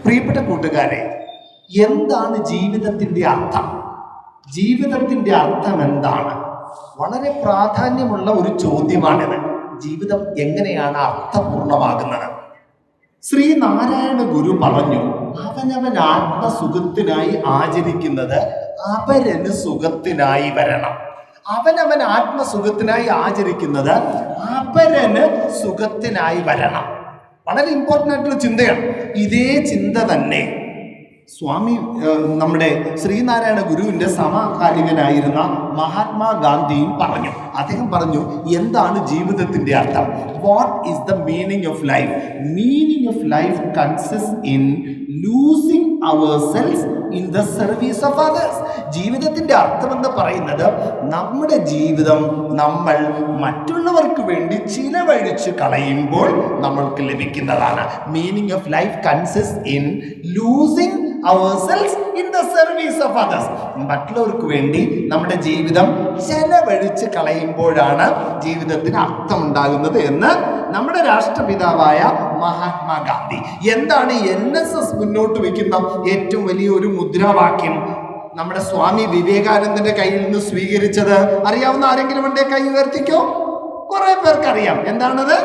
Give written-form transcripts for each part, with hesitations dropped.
പ്രിയപ്പെട്ട കൂട്ടുകാരെ, എന്താണ് ജീവിതത്തിൻ്റെ അർത്ഥം? ജീവിതത്തിൻ്റെ അർത്ഥം എന്താണ്? വളരെ പ്രാധാന്യമുള്ള ഒരു ചോദ്യമാണിത്. ജീവിതം എങ്ങനെയാണ് അർത്ഥപൂർണമാകുന്നത്? ശ്രീനാരായണ ഗുരു പറഞ്ഞു, അവനവൻ ആത്മസുഖത്തിനായി ആചരിക്കുന്നത് അപരന് സുഖത്തിനായി വരണം. അവനവൻ ആത്മസുഖത്തിനായി ആചരിക്കുന്നത് അപരന് സുഖത്തിനായി വരണം. വളരെ ഇമ്പോർട്ടൻ്റ് ആയിട്ടുള്ള ചിന്തയാണ്. ഇതേ ചിന്ത തന്നെ നമ്മുടെ ശ്രീനാരായണ ഗുരുവിൻ്റെ സമകാലികനായിരുന്ന മഹാത്മാഗാന്ധിയും പറഞ്ഞു. അദ്ദേഹം പറഞ്ഞു, എന്താണ് ജീവിതത്തിൻ്റെ അർത്ഥം? What is the meaning of life? Meaning of life consist in losing ourselves in the service of others. ജീവിതത്തിൻ്റെ അർത്ഥമെന്ന് പറയുന്നത് നമ്മുടെ ജീവിതം നമ്മൾ മറ്റുള്ളവർക്ക് വേണ്ടി ചിലവഴിച്ച് കളയുമ്പോൾ നമ്മൾക്ക് ലഭിക്കുന്നതാണ്. Meaning of life consist in losing ourselves in the service of others. മറ്റുള്ളവർക്ക് വേണ്ടി നമ്മുടെ ജീവിതം ചെലവഴിച്ച് കളയുമ്പോഴാണ് ജീവിതത്തിന് അർത്ഥം ഉണ്ടാകുന്നത് എന്ന് നമ്മുടെ രാഷ്ട്രപിതാവായ മഹാത്മാഗാന്ധി. എന്താണ് NSS മുന്നോട്ട് വയ്ക്കുന്ന ഏറ്റവും വലിയ ഒരു മുദ്രാവാക്യം? നമ്മുടെ സ്വാമി വിവേകാനന്ദന്റെ കയ്യിൽ നിന്ന് സ്വീകരിച്ചത് അറിയാവുന്ന ആരെങ്കിലും ഉണ്ടേ? കൈ ഉയർത്തിക്കോ. കുറെ പേർക്ക് അറിയാം. എന്താണത്?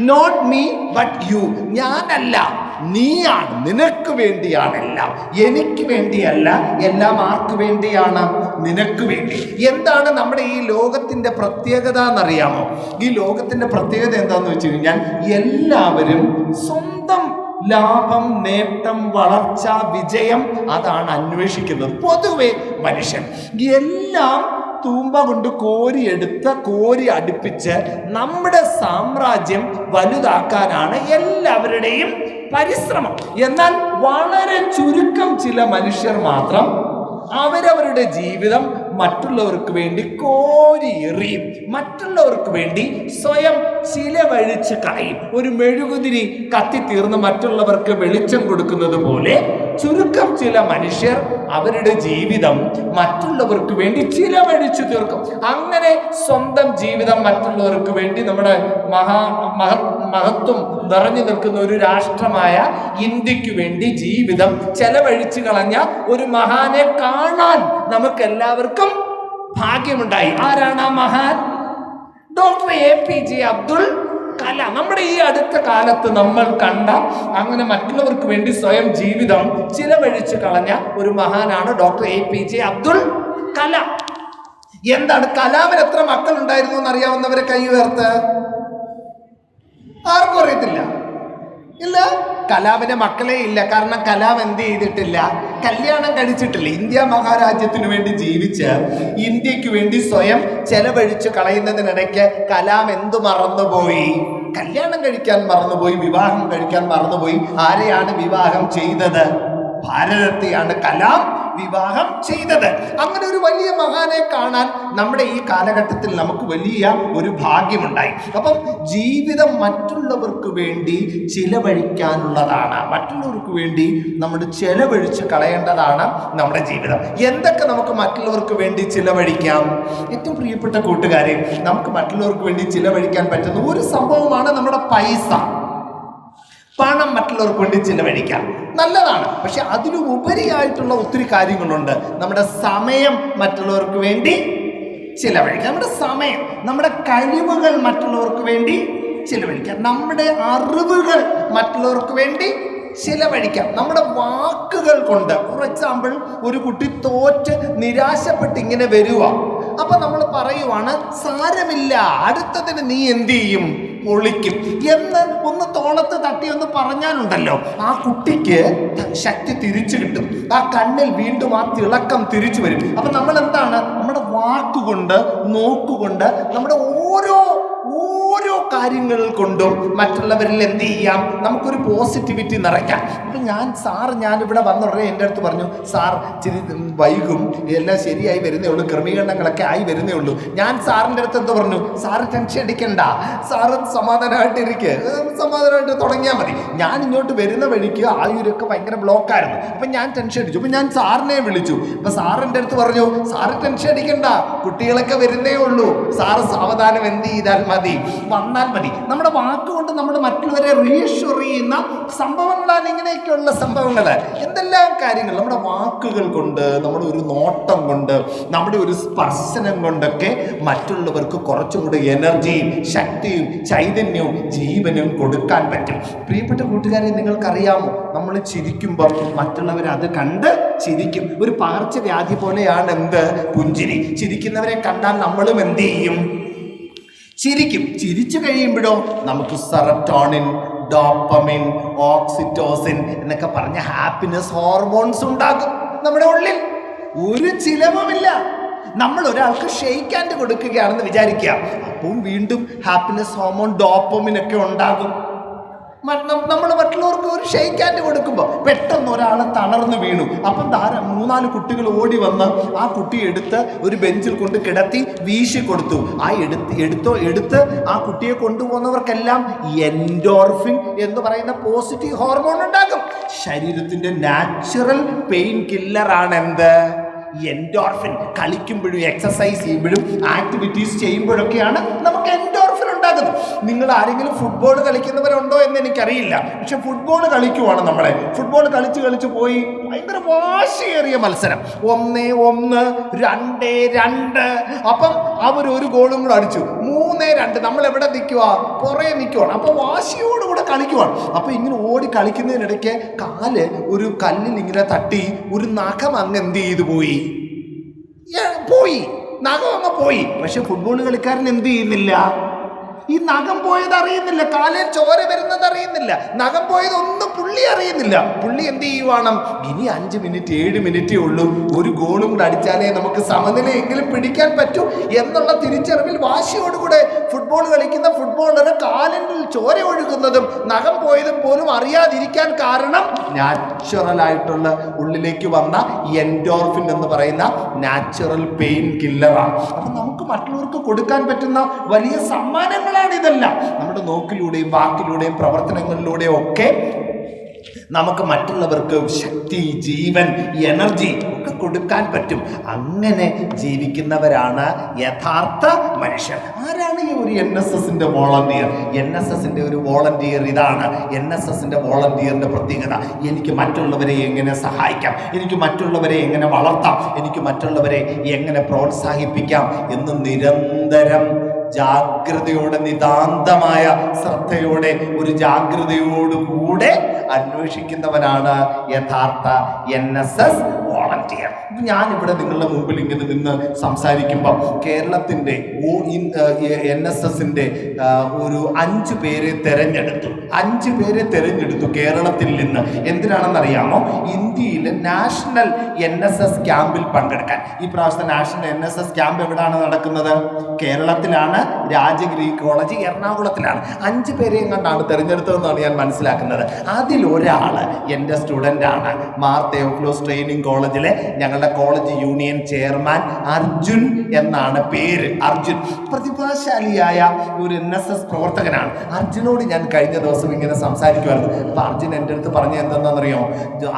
Not me but you. ഞാനല്ല, നീയാണ്. നിനക്ക് വേണ്ടിയാണ് എല്ലാം. എനിക്ക് വേണ്ടിയല്ല എല്ലാം. ആർക്ക് വേണ്ടിയാണ്? നിനക്ക് വേണ്ടി. എന്താണ് നമ്മുടെ ഈ ലോകത്തിന്റെ പ്രത്യേകത എന്നറിയാമോ? ഈ ലോകത്തിന്റെ പ്രത്യേകത എന്താന്ന് വെച്ച് കഴിഞ്ഞാൽ, എല്ലാവരും സ്വന്തം ലാഭം, നേട്ടം, വളർച്ച, വിജയം അതാണ് അന്വേഷിക്കുന്നത്. പൊതുവെ മനുഷ്യൻ എല്ലാം തൂമ്പ കൊണ്ട് കോരി അടുപ്പിച്ച് നമ്മുടെ സാമ്രാജ്യം വലുതാക്കാനാണ് എല്ലാവരുടെയും പരിശ്രമം. എന്നാൽ വളരെ ചുരുക്കം ചില മനുഷ്യർ മാത്രം അവരവരുടെ ജീവിതം മറ്റുള്ളവർക്ക് വേണ്ടി കോരി എറിയും. മറ്റുള്ളവർക്ക് വേണ്ടി സ്വയം ചിലവഴിച്ച് കളയും. ഒരു മെഴുകുതിരി കത്തിത്തീർന്ന് മറ്റുള്ളവർക്ക് വെളിച്ചം കൊടുക്കുന്നത് പോലെ ചുരുക്കം ചില മനുഷ്യർ അവരുടെ ജീവിതം മറ്റുള്ളവർക്ക് വേണ്ടി ചിലവഴിച്ചു തീർക്കും. അങ്ങനെ സ്വന്തം ജീവിതം മറ്റുള്ളവർക്ക് വേണ്ടി നമ്മുടെ മഹത്വം നിറഞ്ഞു നിൽക്കുന്ന ഒരു രാഷ്ട്രമായ ഇന്ത്യക്ക് വേണ്ടി ജീവിതം ചെലവഴിച്ചു കളഞ്ഞ ഒരു മഹാനെ കാണാൻ നമുക്കെല്ലാവർക്കും ഭാഗ്യമുണ്ടായി. ആരാണ് ആ മഹാൻ? Doctor APJ Abdul Kalam. നമ്മുടെ ഈ അടുത്ത കാലത്ത് നമ്മൾ കണ്ട അങ്ങനെ മറ്റുള്ളവർക്ക് വേണ്ടി സ്വയം ജീവിതം ചിലവഴിച്ച് കളഞ്ഞ ഒരു മഹാനാണ് ഡോക്ടർ APJ അബ്ദുൽ കലാം. എന്താണ്? കലാമിന് എത്ര മക്കൾ ഉണ്ടായിരുന്നു എന്നറിയാവുന്നവരെ കൈ ഉയർത്ത്. ആർക്കും അറിയത്തില്ല. ഇല്ല, കലാമിന് മക്കളെ ഇല്ല. കാരണം കലാം എന്ത് ചെയ്തിട്ടില്ല? കല്യാണം കഴിച്ചിട്ടില്ല. ഇന്ത്യ മഹാരാജ്യത്തിനു വേണ്ടി ജീവിച്ച് ഇന്ത്യക്ക് വേണ്ടി സ്വയം ചെലവഴിച്ച് കളയുന്നതിനിടയ്ക്ക് കലാം എന്തു മറന്നുപോയി? കല്യാണം കഴിക്കാൻ മറന്നുപോയി, വിവാഹം കഴിക്കാൻ മറന്നുപോയി. ആരെയാണ് വിവാഹം ചെയ്തത്? ഭാരതത്തെയാണ് കലാം വിവാഹം ചെയ്തത്. അങ്ങനെ ഒരു വലിയ മഹാനെ കാണാൻ നമ്മുടെ ഈ കാലഘട്ടത്തിൽ നമുക്ക് വലിയ ഒരു ഭാഗ്യമുണ്ടായി. അപ്പം ജീവിതം മറ്റുള്ളവർക്ക് വേണ്ടി ചിലവഴിക്കാനുള്ളതാണ്. മറ്റുള്ളവർക്ക് വേണ്ടി നമ്മൾ ചിലവഴിച്ച് കളയേണ്ടതാണ് നമ്മുടെ ജീവിതം. എന്തൊക്കെ നമുക്ക് മറ്റുള്ളവർക്ക് വേണ്ടി ചിലവഴിക്കാം? ഏറ്റവും പ്രിയപ്പെട്ട കൂട്ടുകാരെ, നമുക്ക് മറ്റുള്ളവർക്ക് വേണ്ടി ചിലവഴിക്കാൻ പറ്റുന്ന ഒരു സംഭവമാണ് നമ്മുടെ പൈസ. പണം മറ്റുള്ളവർക്ക് വേണ്ടി ചിലവഴിക്കാം, നല്ലതാണ്. പക്ഷെ അതിലും ഉപരിയായിട്ടുള്ള ഒത്തിരി കാര്യങ്ങളുണ്ട്. നമ്മുടെ സമയം മറ്റുള്ളവർക്ക് വേണ്ടി ചിലവഴിക്കാം. നമ്മുടെ സമയം, നമ്മുടെ കഴിവുകൾ മറ്റുള്ളവർക്ക് വേണ്ടി ചിലവഴിക്കാം. നമ്മുടെ അറിവുകൾ മറ്റുള്ളവർക്ക് വേണ്ടി ചിലവഴിക്കാം. നമ്മുടെ വാക്കുകൾ കൊണ്ട്. ഫോർ എക്സാമ്പിൾ, ഒരു കുട്ടി തോറ്റ് നിരാശപ്പെട്ട് ഇങ്ങനെ വരുക. അപ്പൊ നമ്മൾ പറയുവാണ്, സാരമില്ല, അടുത്തതിന് നീ എന്ത് ചെയ്യും? പൊളിക്കും എന്ന് ഒന്ന് തോളത്ത് തട്ടി ഒന്ന് പറഞ്ഞാലുണ്ടല്ലോ, ആ കുട്ടിക്ക് ശക്തി തിരിച്ചു കിട്ടും. ആ കണ്ണിൽ വീണ്ടും ആ തിളക്കം തിരിച്ചു വരും. അപ്പൊ നമ്മൾ എന്താണ്? നമ്മുടെ വാക്കുകൊണ്ട്, നോക്കുകൊണ്ട്, നമ്മുടെ ഓരോ കാര്യങ്ങൾ കൊണ്ടും മറ്റുള്ളവരിൽ എന്ത് ചെയ്യാം? നമുക്കൊരു പോസിറ്റിവിറ്റി നിറയ്ക്കാം. അപ്പം ഞാനിവിടെ വന്നുടനെ എൻ്റെ അടുത്ത് പറഞ്ഞു, സാർ ഇച്ചിരി വൈകും, എല്ലാം ശരിയായി വരുന്നേ ഉള്ളൂ, ക്രമീകരണങ്ങളൊക്കെ ആയി വരുന്നേ ഉള്ളൂ. ഞാൻ സാറിൻ്റെ അടുത്ത് എന്താ പറഞ്ഞു? സാറ് ടെൻഷൻ അടിക്കണ്ട, സാറ് സമാധാനമായിട്ട് തുടങ്ങിയാൽ മതി. ഞാൻ ഇങ്ങോട്ട് വരുന്ന വഴിക്ക് ആയൂരൊക്കെ ഭയങ്കര ബ്ലോക്കായിരുന്നു. അപ്പം ഞാൻ ടെൻഷൻ അടിച്ചു. അപ്പം ഞാൻ സാറിനെ വിളിച്ചു. അപ്പം സാറിൻ്റെ അടുത്ത് പറഞ്ഞു, സാറ് ടെൻഷൻ അടിക്കണ്ട, കുട്ടികളൊക്കെ വരുന്നേ ഉള്ളൂ, സാറ് സാവധാനം എന്ത് ചെയ്താൽ മതി, വന്നാൽ പറഞ്ഞാൽ മതി. നമ്മുടെ വാക്കുകൊണ്ട് നമ്മൾ മറ്റുള്ളവരെ റീഅഷ്വർ ചെയ്യുന്ന സംഭവങ്ങളാണ് ഇങ്ങനെയൊക്കെയുള്ള സംഭവങ്ങൾ. എന്തെല്ലാം കാര്യങ്ങൾ നമ്മുടെ വാക്കുകൾ കൊണ്ട്, നമ്മുടെ ഒരു നോട്ടം കൊണ്ട്, നമ്മുടെ ഒരു സ്പർശനം കൊണ്ടൊക്കെ മറ്റുള്ളവർക്ക് കുറച്ചും കൂടെ എനർജിയും ശക്തിയും ചൈതന്യവും ജീവനും കൊടുക്കാൻ പറ്റും. പ്രിയപ്പെട്ട കൂട്ടുകാരെ, നിങ്ങൾക്കറിയാമോ, നമ്മൾ ചിരിക്കുമ്പോൾ മറ്റുള്ളവർ അത് കണ്ട് ചിരിക്കും. ഒരു പകർച്ചവ്യാധി പോലെയാണ് എന്ത്? പുഞ്ചിരി. ചിരിക്കുന്നവരെ കണ്ടാൽ നമ്മളും എന്ത് ചെയ്യും? ചിരിക്കും. ചിരിച്ചു കഴിയുമ്പോഴോ നമുക്ക് സെറട്ടോണിൻ, ഡോപ്പമിൻ, ഓക്സിറ്റോസിൻ എന്നൊക്കെ പറഞ്ഞ ഹാപ്പിനെസ് ഹോർമോൺസ് ഉണ്ടാകും നമ്മുടെ ഉള്ളിൽ. ഒരു ചിലവുമില്ല. നമ്മൾ ഒരാൾക്ക് ഷെയ്ക്ക് ഹാൻഡ് കൊടുക്കുകയാണെന്ന് വിചാരിക്കുക, അപ്പം വീണ്ടും ഹാപ്പിനെസ് ഹോർമോൺ ഡോപ്പമിൻ ഒക്കെ ഉണ്ടാകും. നമ്മൾ മറ്റുള്ളവർക്ക് ഒരു ഷെയ്ക്ക് ഹാൻഡ് കൊടുക്കുമ്പോൾ പെട്ടെന്ന് ഒരാൾ തളർന്നു വീണു, അപ്പം 3-4 കുട്ടികൾ ഓടി വന്ന് ആ കുട്ടിയെ എടുത്ത് ഒരു ബെഞ്ചിൽ കൊണ്ട് കിടത്തി വീശി കൊടുത്തു. ആ എടുത്ത് ആ കുട്ടിയെ കൊണ്ടുപോകുന്നവർക്കെല്ലാം എൻഡോർഫിൻ എന്ന് പറയുന്ന പോസിറ്റീവ് ഹോർമോൺ ഉണ്ടാകും. ശരീരത്തിന്റെ നാച്ചുറൽ പെയിൻ കില്ലറാണ് എന്ത്? എൻഡോർഫിൻ. കളിക്കുമ്പോഴും എക്സസൈസ് ചെയ്യുമ്പോഴും ആക്ടിവിറ്റീസ് ചെയ്യുമ്പോഴൊക്കെയാണ് നമുക്ക് എൻഡോർഫിൻ ഉണ്ടാകുന്നത്. നിങ്ങൾ ആരെങ്കിലും ഫുട്ബോൾ കളിക്കുന്നവരുണ്ടോ എന്ന് എനിക്കറിയില്ല, പക്ഷെ ഫുട്ബോൾ കളിക്കുവാണ്. ഫുട്ബോൾ കളിച്ച് പോയി ഭയങ്കര വാശിയേറിയ മത്സരം, 1-1, 2-2. അപ്പം അവർ ഒരു ഗോളും കൂടെ അടിച്ചു, 3-2. നമ്മൾ എവിടെ നിൽക്കുക? പുറകെ നിൽക്കുവാണ്. അപ്പോൾ വാശിയോടുകൂടെ കളിക്കുവാണ്. അപ്പോൾ ഇങ്ങനെ ഓടി കളിക്കുന്നതിനിടയ്ക്ക് കാല് ഒരു കല്ലിൽ ഇങ്ങനെ തട്ടി ഒരു നഖം അങ്ങ് എന്ത് ചെയ്തു പോയി? നഖം അങ്ങ് പോയി. പക്ഷെ ഫുട്ബോൾ കളിക്കാരൻ എന്ത് ചെയ്യുന്നില്ല? ഈ നഖം പോയത് അറിയുന്നില്ല, കാലിൽ ചോര വരുന്നത് അറിയുന്നില്ല, നഖം പോയതൊന്നും പുള്ളി അറിയുന്നില്ല. പുള്ളി എന്ത് ചെയ്യുവാണ്? ഇനി 5 മിനിറ്റ് 7 മിനിറ്റേ ഉള്ളൂ, ഒരു ഗോളും കൂടെ അടിച്ചാലേ നമുക്ക് സമനിലയെങ്കിലും പിടിക്കാൻ പറ്റൂ എന്നുള്ള തിരിച്ചറിവിൽ വാശിയോടുകൂടെ ഫുട്ബോൾ കളിക്കുന്ന ഫുട്ബോളർ കാലിൽ ചോര ഒഴുകുന്നതും നഖം പോയതും പോലും അറിയാതിരിക്കാൻ കാരണം നാച്ചുറൽ ആയിട്ടുള്ള ഉള്ളിലേക്ക് വന്ന എൻഡോർഫിൻ എന്ന് പറയുന്ന നാച്ചുറൽ പെയിൻ കില്ലറാണ്. അപ്പം നമുക്ക് മറ്റുള്ളവർക്ക് കൊടുക്കാൻ പറ്റുന്ന വലിയ സമ്മാനങ്ങൾ ഇതെല്ലാം നമ്മുടെ നോക്കിലൂടെയും വാക്കിലൂടെയും പ്രവർത്തനങ്ങളിലൂടെയും ഒക്കെ നമുക്ക് മറ്റുള്ളവർക്ക് ശക്തി, ജീവൻ, എനർജി ഒക്കെ കൊടുക്കാൻ പറ്റും. അങ്ങനെ ജീവിക്കുന്നവരാണ് യഥാർത്ഥ മനുഷ്യർ. ആരാണ് ഈ ഒരു NSSന്റെ വോളണ്ടിയർ? NSSന്റെ ഒരു വോളണ്ടിയർ ഇതാണ്. NSSന്റെ വോളണ്ടിയറിന്റെ പ്രത്യേകത, എനിക്ക് മറ്റുള്ളവരെ എങ്ങനെ സഹായിക്കാം, എനിക്ക് മറ്റുള്ളവരെ എങ്ങനെ വളർത്താം, എനിക്ക് മറ്റുള്ളവരെ എങ്ങനെ പ്രോത്സാഹിപ്പിക്കാം എന്ന് നിരന്തരം ജാഗ്രതയോടെ, നിതാന്തമായ ശ്രദ്ധയോടെ, ഒരു ജാഗ്രതയോടുകൂടെ അന്വേഷിക്കുന്നവനാണ് യഥാർത്ഥ NSS വോളണ്ടിയർ. ഞാനിവിടെ നിങ്ങളുടെ മുമ്പിൽ ഇങ്ങനെ നിന്ന് സംസാരിക്കുമ്പോൾ കേരളത്തിൻ്റെ NSSന്റെ ഒരു 5 പേരെ തെരഞ്ഞെടുത്തു കേരളത്തിൽ നിന്ന്. എന്തിനാണെന്നറിയാമോ? ഇന്ത്യയിലെ നാഷണൽ NSS ക്യാമ്പിൽ പങ്കെടുക്കാൻ. ഈ പ്രാവശ്യത്തെ നാഷണൽ NSS ക്യാമ്പ് എവിടെയാണ് നടക്കുന്നത്? കേരളത്തിലാണ്, രാജഗിരി കോളേജ് എറണാകുളത്തിലാണ്. 5 പേരെയും കണ്ടാണ് തിരഞ്ഞെടുത്തതെന്നാണ് ഞാൻ മനസ്സിലാക്കുന്നത്. അതിലൊരാൾ എൻ്റെ സ്റ്റുഡൻ്റാണ്. മാർ തെയോഫിലോസ് ട്രെയിനിങ് കോളേജിലെ ഞങ്ങളുടെ കോളേജ് യൂണിയൻ ചെയർമാൻ അർജുൻ എന്നാണ് പേര്. അർജുൻ പ്രതിഭാശാലിയായ ഒരു NSS പ്രവർത്തകനാണ്. അർജുനോട് ഞാൻ കഴിഞ്ഞ ദിവസം ഇങ്ങനെ സംസാരിക്കുമായിരുന്നു. അപ്പോൾ അർജുൻ എൻ്റെ അടുത്ത് പറഞ്ഞ എന്താണെന്നറിയാമോ?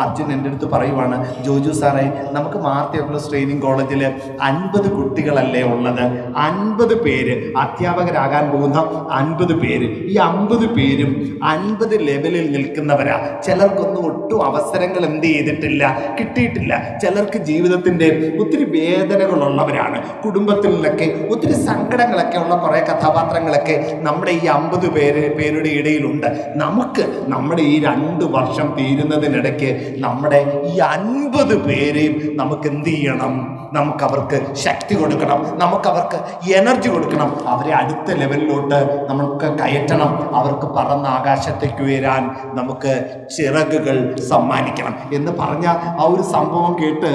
അർജുൻ എൻ്റെ അടുത്ത് പറയുവാണ്, ജോജു സാറേ, നമുക്ക് മാർ തെയോഫിലോസ് ട്രെയിനിങ് കോളേജിൽ 50 കുട്ടികളല്ലേ ഉള്ളത്, 50 പേര് അധ്യാപകരാകാൻ പോകുന്ന 50 പേര്. ഈ 50 പേരും 50 ലെവലിൽ നിൽക്കുന്നവരാ. ചിലർക്കൊന്നും ഒട്ടും അവസരങ്ങൾ എന്ത് ചെയ്തിട്ടില്ല, കിട്ടിയിട്ടില്ല. ചിലർക്ക് ജീവിതത്തിൻ്റെ ഒത്തിരി വേദനകളുള്ളവരാണ്. കുടുംബത്തിൽ നിന്നൊക്കെ ഒത്തിരി സങ്കടങ്ങളൊക്കെ ഉള്ള കുറേ കഥാപാത്രങ്ങളൊക്കെ നമ്മുടെ ഈ 50 പേരുടെ ഇടയിലുണ്ട്. നമുക്ക് നമ്മുടെ ഈ 2 വർഷം തീരുന്നതിനിടയ്ക്ക് നമ്മുടെ ഈ 50 പേരെയും നമുക്ക് എന്ത് ചെയ്യണം? നമുക്കവർക്ക് ശക്തി കൊടുക്കണം, നമുക്കവർക്ക് എനർജി കൊടുക്കണം, അവരെ അടുത്ത ലെവലിലോട്ട് നമുക്ക് കയറ്റണം, അവർക്ക് പറന്ന് ആകാശത്തേക്ക് ഉയരാൻ നമുക്ക് ചിറകുകൾ സമ്മാനിക്കണം എന്ന് പറഞ്ഞ ആ ഒരു സംഭവം കേട്ട്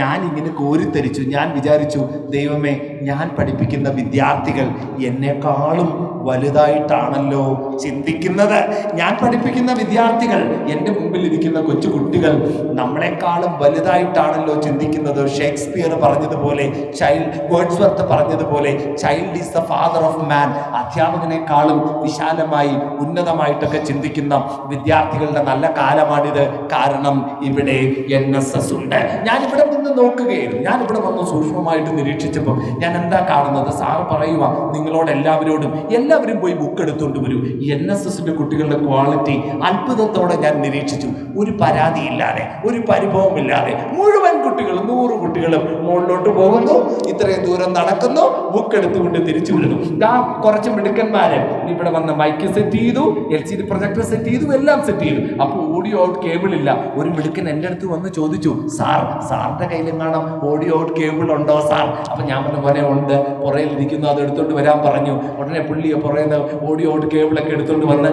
ഞാനിങ്ങനെ കോരിത്തരിച്ചു. ഞാൻ വിചാരിച്ചു, ദൈവമേ, ഞാൻ പഠിപ്പിക്കുന്ന വിദ്യാർത്ഥികൾ എന്നെക്കാളും വലുതായിട്ടാണല്ലോ ചിന്തിക്കുന്നത്. ഞാൻ പഠിപ്പിക്കുന്ന വിദ്യാർത്ഥികൾ, എൻ്റെ മുമ്പിൽ ഇരിക്കുന്ന കൊച്ചു കുട്ടികൾ നമ്മളെക്കാളും വലുതായിട്ടാണല്ലോ ചിന്തിക്കുന്നത്. ഷേക്സ്പിയർ പറഞ്ഞതുപോലെ, വേർഡ്സ്വർത്ത് പറഞ്ഞതുപോലെ, child is the father of man. അധ്യാപകനേക്കാളും വിശാലമായി ഉന്നതമായിട്ടൊക്കെ ചിന്തിക്കുന്ന വിദ്യാർത്ഥികളുടെ നല്ല കാലമാണിത്. കാരണം ഇവിടെ NSS ഉണ്ട്. ഞാനിവിടെ നിന്ന് നോക്കുകയായിരുന്നു. ഞാനിവിടെ വന്ന് സൂക്ഷ്മമായിട്ട് നിരീക്ഷിച്ചപ്പോൾ ഞാൻ ഞാൻ എന്താ കാണുന്നത്? സാറ് പറയുക നിങ്ങളോട് എല്ലാവരും പോയി ബുക്ക് എടുത്തുകൊണ്ട് വരൂ. NSSന്റെ കുട്ടികളുടെ ക്വാളിറ്റി അത്ഭുതത്തോടെ ഞാൻ നിരീക്ഷിച്ചു. ഒരു പരാതിയില്ലാതെ, ഒരു പരിഭവമില്ലാതെ മുഴുവൻ കുട്ടികളും 100 കുട്ടികളും മുകളിലോട്ട് പോകുന്നു, ഇത്രയും ദൂരം നടക്കുന്നു, ബുക്ക് എടുത്തുകൊണ്ട് തിരിച്ചു വരുന്നു. കുറച്ച് മിടുക്കന്മാര് ഇവിടെ വന്ന് മൈക്ക് സെറ്റ് ചെയ്തു, LCD പ്രൊജക്ടർ സെറ്റ് ചെയ്തു, എല്ലാം സെറ്റ് ചെയ്തു. അപ്പോൾ ഓഡിയോ ഔട്ട് കേബിൾ ഇല്ല. ഒരു മിടുക്കൻ എൻ്റെ അടുത്ത് വന്ന് ചോദിച്ചു, സാറിന്റെ കയ്യിലും കാണാം ഓഡിയോ ഔട്ട് കേബിൾ ഉണ്ടോ സാർ? അപ്പൊ ഞാൻ പറഞ്ഞ പോലെ ഉണ്ട്, പുറയിലിരിക്കുന്നു, അത് എടുത്തോണ്ട് വരാൻ പറഞ്ഞു. ഉടനെ പുള്ളിയെ പുറയുന്ന ഓഡിയോ ഔട്ട് കേബിളൊക്കെ എടുത്തോണ്ട് വന്ന്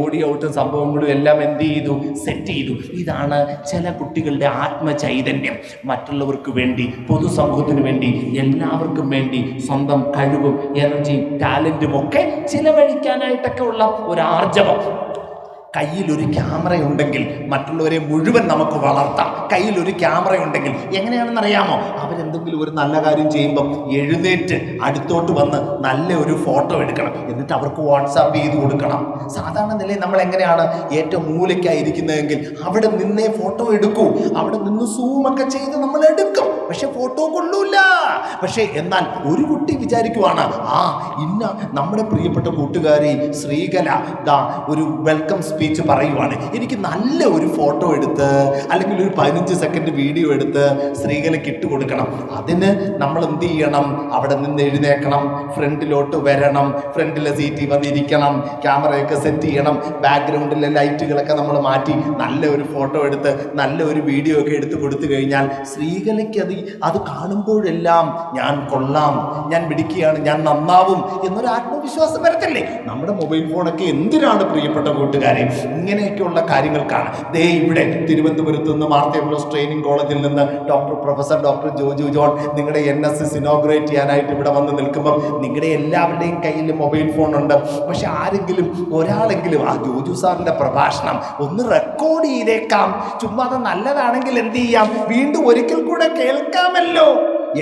ഓഡിയോ ഔട്ടും സംഭവങ്ങളും എല്ലാം എന്ത് ചെയ്തു, സെറ്റ് ചെയ്തു. ഇതാണ് ചില കുട്ടികളുടെ ആത്മചൈതന്യം. മറ്റുള്ളവർക്ക് വേണ്ടി, പൊതുസമൂഹത്തിന് വേണ്ടി, എല്ലാവർക്കും വേണ്ടി സ്വന്തം കഴിവും എനർജിയും ടാലന്റും ഒക്കെ ചിലവഴിക്കാനായിട്ടൊക്കെ ഉള്ള ഒരു ആർജവം. കയ്യിലൊരു ക്യാമറ ഉണ്ടെങ്കിൽ മറ്റുള്ളവരെ മുഴുവൻ നമുക്ക് വളർത്താം. കയ്യിലൊരു ക്യാമറ ഉണ്ടെങ്കിൽ എങ്ങനെയാണെന്നറിയാമോ? അവരെന്തെങ്കിലും ഒരു നല്ല കാര്യം ചെയ്യുമ്പം എഴുന്നേറ്റ് അടുത്തോട്ട് വന്ന് നല്ല ഒരു ഫോട്ടോ എടുക്കണം, എന്നിട്ട് അവർക്ക് വാട്സാപ്പ് ചെയ്ത് കൊടുക്കണം. സാധാരണ നിലയിൽ നമ്മൾ എങ്ങനെയാണ് ഏറ്റവും മൂലയ്ക്കായിരിക്കുന്നതെങ്കിൽ അവിടെ നിന്നേ ഫോട്ടോ എടുക്കൂ, അവിടെ നിന്ന് സൂമൊക്കെ ചെയ്ത് നമ്മൾ എടുക്കും, പക്ഷെ ഫോട്ടോ കൊള്ളൂല. പക്ഷേ എന്നാൽ ഒരു കുട്ടി വിചാരിക്കുവാണ്, ഇന്ന നമ്മുടെ പ്രിയപ്പെട്ട കൂട്ടുകാരി ശ്രീകല ഒരു വെൽക്കം സ്പീച്ച് പറയുവാണ്, എനിക്ക് നല്ല ഒരു ഫോട്ടോ എടുത്ത് അല്ലെങ്കിൽ ഒരു 15 സെക്കൻഡ് വീഡിയോ എടുത്ത് ശ്രീകലയ്ക്ക് ഇട്ട് കൊടുക്കണം. അതിന് നമ്മൾ എന്ത് ചെയ്യണം? അവിടെ നിന്ന് എഴുന്നേക്കണം, ഫ്രണ്ടിലോട്ട് വരണം, ഫ്രണ്ടിലെ സീറ്റിൽ വന്നിരിക്കണം, ക്യാമറയൊക്കെ സെറ്റ് ചെയ്യണം, ബാക്ക്ഗ്രൗണ്ടിലെ ലൈറ്റുകളൊക്കെ നമ്മൾ മാറ്റി നല്ല ഒരു ഫോട്ടോ എടുത്ത് നല്ല ഒരു വീഡിയോ ഒക്കെ എടുത്ത് കൊടുത്തു കഴിഞ്ഞാൽ ശ്രീകലയ്ക്ക് അത് കാണുമ്പോഴെല്ലാം ഞാൻ കൊള്ളാം, ഞാൻ പിടിക്കുകയാണ്, ഞാൻ നന്നാവും എന്നൊരു ആത്മവിശ്വാസം വരത്തില്ലേ? നമ്മുടെ മൊബൈൽ ഫോണൊക്കെ എന്തിനാണ് പ്രിയപ്പെട്ട കൂട്ടുകാരെ? ഇങ്ങനെയൊക്കെയുള്ള കാര്യങ്ങൾക്കാണ്. ദേ ഇവിടെ തിരുവനന്തപുരത്ത് നിന്ന് മാർത്തേബ്ലോസ് ട്രെയിനിങ് കോളേജിൽ നിന്ന് പ്രൊഫസർ ഡോക്ടർ ജോജു ജോൺ നിങ്ങളുടെ NSS ഇനോഗ്രേറ്റ് ചെയ്യാനായിട്ട് ഇവിടെ വന്ന് നിൽക്കുമ്പം നിങ്ങളുടെ എല്ലാവരുടെയും കയ്യിൽ മൊബൈൽ ഫോൺ ഉണ്ട്. പക്ഷെ ആരെങ്കിലും ഒരാളെങ്കിലും ജോജു സാറിന്റെ പ്രഭാഷണം ഒന്ന് റെക്കോർഡ് ചെയ്തേക്കാം, ചുമ്മാ അത് നല്ലതാണെങ്കിൽ എന്ത് ചെയ്യാം, വീണ്ടും ഒരിക്കൽ കൂടെ കേൾക്കാമല്ലോ.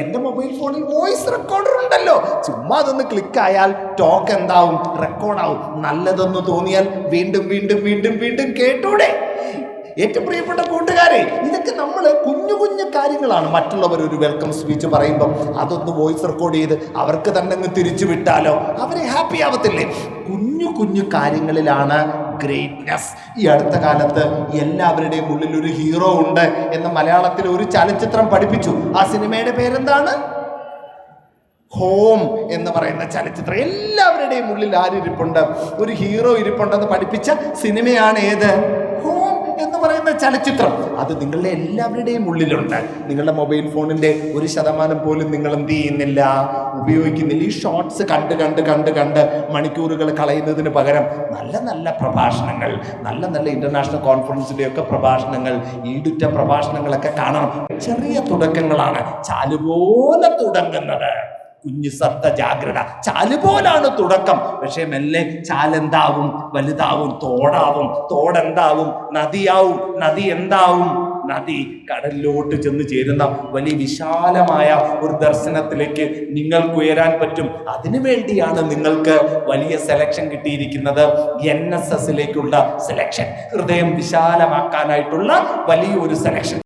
എൻ്റെ മൊബൈൽ ഫോണിൽ വോയിസ് റെക്കോർഡർ ഉണ്ടല്ലോ, ചുമ്മാ അതൊന്ന് ക്ലിക്കായാൽ ടോക്ക് എന്താവും, റെക്കോർഡാവും. നല്ലതെന്ന് തോന്നിയാൽ വീണ്ടും വീണ്ടും വീണ്ടും വീണ്ടും കേട്ടൂടെ? ഏറ്റവും പ്രിയപ്പെട്ട കൂട്ടുകാരെ, ഇതൊക്കെ നമ്മൾ കുഞ്ഞു കുഞ്ഞു കാര്യങ്ങളാണ്. മറ്റുള്ളവർ ഒരു വെൽക്കം സ്പീച്ച് പറയുമ്പം അതൊന്ന് വോയിസ് റെക്കോർഡ് ചെയ്ത് അവർക്ക് തന്നെ അങ്ങ് തിരിച്ചു വിട്ടാലോ, അവരെ ഹാപ്പി ആവത്തില്ലേ? കുഞ്ഞു കുഞ്ഞു കാര്യങ്ങളിലാണ് ഗ്രേറ്റ്നെസ്. ഈ അടുത്ത കാലത്ത് എല്ലാവരുടെയും ഉള്ളിൽ ഒരു ഹീറോ ഉണ്ട് എന്ന് മലയാളത്തിൽ ഒരു ചലച്ചിത്രം പഠിപ്പിച്ചു. ആ സിനിമയുടെ പേരെന്താണ്? ഹോം എന്ന് പറയുന്ന ചലച്ചിത്രം. എല്ലാവരുടെയും ഉള്ളിൽ ആരിരിപ്പുണ്ട്? ഒരു ഹീറോ ഇരിപ്പുണ്ടെന്ന് പഠിപ്പിച്ച സിനിമയാണ് ഏത്? ഹോം എന്ന് പറയുന്ന ചലച്ചിത്രം. അത് നിങ്ങളുടെ എല്ലാവരുടെയും ഉള്ളിലുണ്ട്. നിങ്ങളുടെ മൊബൈൽ ഫോണിന്റെ 1% പോലും നിങ്ങൾ എന്ത് ചെയ്യുന്നില്ല, ഉപയോഗിക്കുന്നില്ല. ഈ ഷോർട്സ് കണ്ട് കണ്ട് കണ്ട് കണ്ട് മണിക്കൂറുകൾ കളയുന്നതിന് പകരം നല്ല നല്ല പ്രഭാഷണങ്ങൾ, നല്ല നല്ല ഇന്റർനാഷണൽ കോൺഫറൻസിന്റെ ഒക്കെ പ്രഭാഷണങ്ങൾ, ഈടുറ്റ പ്രഭാഷണങ്ങളൊക്കെ കാണണം. ചെറിയ തുടക്കങ്ങളാണ്, ചാലുപോലെ തുടങ്ങുന്നത്. കുഞ്ഞു സത്ത ജാഗ്രത, ചാലുപോലാണ് തുടക്കം. പക്ഷെ മെല്ലെ ചാലെന്താവും, വലുതാവും, തോടാവും, തോടെന്താവും, നദിയാവും, നദി എന്താവും, നദി കടലിലോട്ട് ചെന്ന് ചേരുന്ന വലിയ വിശാലമായ ഒരു ദർശനത്തിലേക്ക് നിങ്ങൾക്ക് ഉയരാൻ പറ്റും. അതിനു വേണ്ടിയാണ് നിങ്ങൾക്ക് വലിയ സെലക്ഷൻ കിട്ടിയിരിക്കുന്നത്, NSSലേക്കുള്ള സെലക്ഷൻ. ഹൃദയം വിശാലമാക്കാനായിട്ടുള്ള വലിയൊരു സെലക്ഷൻ.